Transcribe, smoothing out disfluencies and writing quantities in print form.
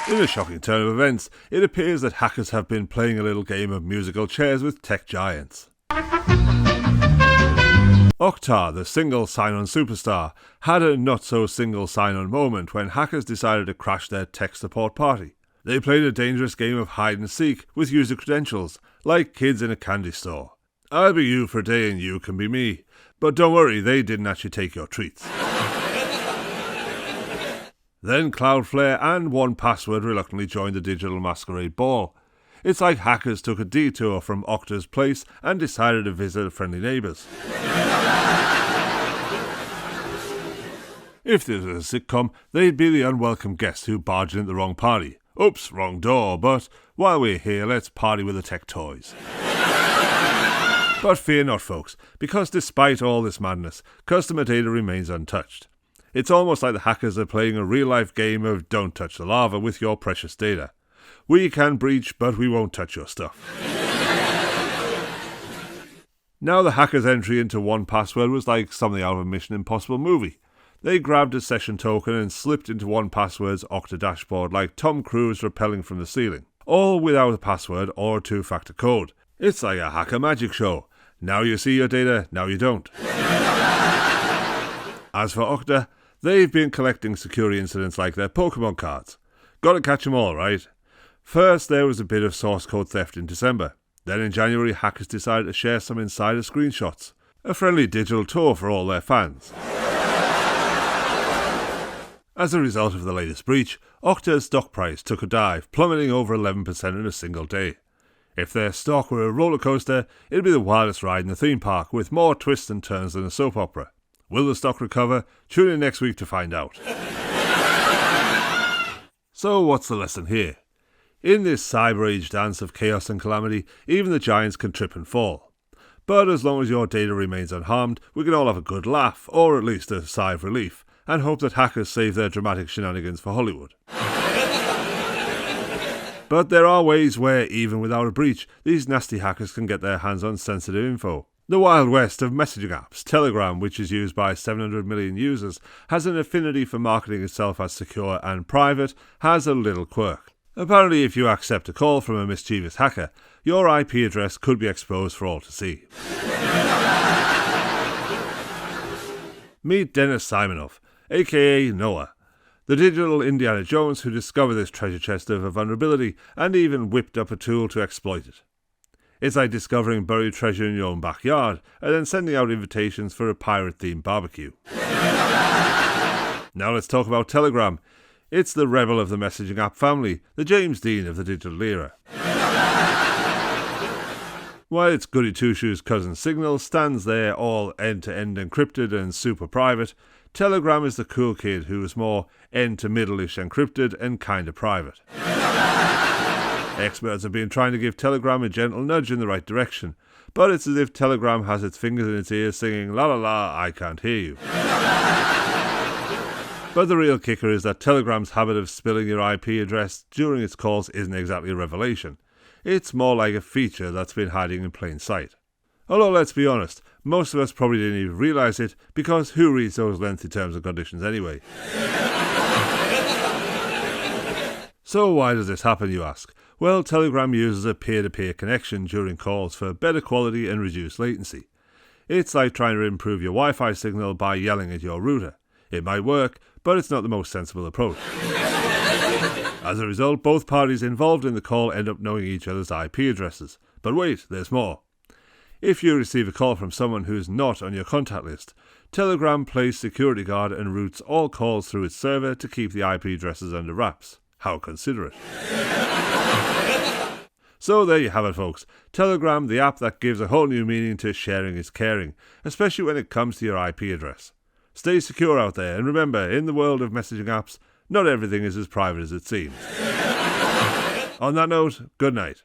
In a shocking turn of events, it appears that hackers have been playing a little game of musical chairs with tech giants. Okta, the single sign-on superstar, had a not-so-single sign-on moment when hackers decided to crash their tech support party. They played a dangerous game of hide-and-seek with user credentials, like kids in a candy store. I'll be you for a day and you can be me. But don't worry, they didn't actually take your treats. Then Cloudflare and 1Password reluctantly joined the digital masquerade ball. It's like hackers took a detour from Okta's place and decided to visit friendly neighbours. If this was a sitcom, they'd be the unwelcome guest who barged into the wrong party. Oops, wrong door, but while we're here, let's party with the tech toys. But fear not, folks, because despite all this madness, customer data remains untouched. It's almost like the hackers are playing a real-life game of don't touch the lava with your precious data. We can breach, but we won't touch your stuff. Now the hackers' entry into 1Password was like something out of a Mission Impossible movie. They grabbed a session token and slipped into 1Password's Okta dashboard like Tom Cruise rappelling from the ceiling. All without a password or a two-factor code. It's like a hacker magic show. Now you see your data, now you don't. As for Okta, they've been collecting security incidents like their Pokemon cards. Gotta catch 'em all, right? First, there was a bit of source code theft in December. Then in January, hackers decided to share some insider screenshots. A friendly digital tour for all their fans. As a result of the latest breach, Okta's stock price took a dive, plummeting over 11% in a single day. If their stock were a roller coaster, it'd be the wildest ride in the theme park, with more twists and turns than a soap opera. Will the stock recover? Tune in next week to find out. So what's the lesson here? In this cyber age dance of chaos and calamity, even the giants can trip and fall. But as long as your data remains unharmed, we can all have a good laugh, or at least a sigh of relief, and hope that hackers save their dramatic shenanigans for Hollywood. But there are ways where, even without a breach, these nasty hackers can get their hands on sensitive info. The Wild West of messaging apps, Telegram, which is used by 700 million users, has an affinity for marketing itself as secure and private, has a little quirk. Apparently, if you accept a call from a mischievous hacker, your IP address could be exposed for all to see. Meet Dennis Simonoff, aka Noah, the digital Indiana Jones who discovered this treasure chest of a vulnerability and even whipped up a tool to exploit it. It's like discovering buried treasure in your own backyard and then sending out invitations for a pirate-themed barbecue. Now let's talk about Telegram. It's the rebel of the messaging app family, the James Dean of the digital era. While its goody two-shoes cousin Signal stands there all end-to-end encrypted and super private, Telegram is the cool kid who is more end-to-middle-ish encrypted and kinda private. Experts have been trying to give Telegram a gentle nudge in the right direction, but it's as if Telegram has its fingers in its ears singing "La la la, I can't hear you." But the real kicker is that Telegram's habit of spilling your IP address during its calls isn't exactly a revelation. It's more like a feature that's been hiding in plain sight. Although let's be honest, most of us probably didn't even realise it, because who reads those lengthy terms and conditions anyway? So why does this happen, you ask? Well, Telegram uses a peer-to-peer connection during calls for better quality and reduced latency. It's like trying to improve your Wi-Fi signal by yelling at your router. It might work, but it's not the most sensible approach. As a result, both parties involved in the call end up knowing each other's IP addresses. But wait, there's more. If you receive a call from someone who's not on your contact list, Telegram plays security guard and routes all calls through its server to keep the IP addresses under wraps. How considerate. So there you have it, folks. Telegram, the app that gives a whole new meaning to sharing is caring, especially when it comes to your IP address. Stay secure out there, and remember, in the world of messaging apps, not everything is as private as it seems. On that note, good night.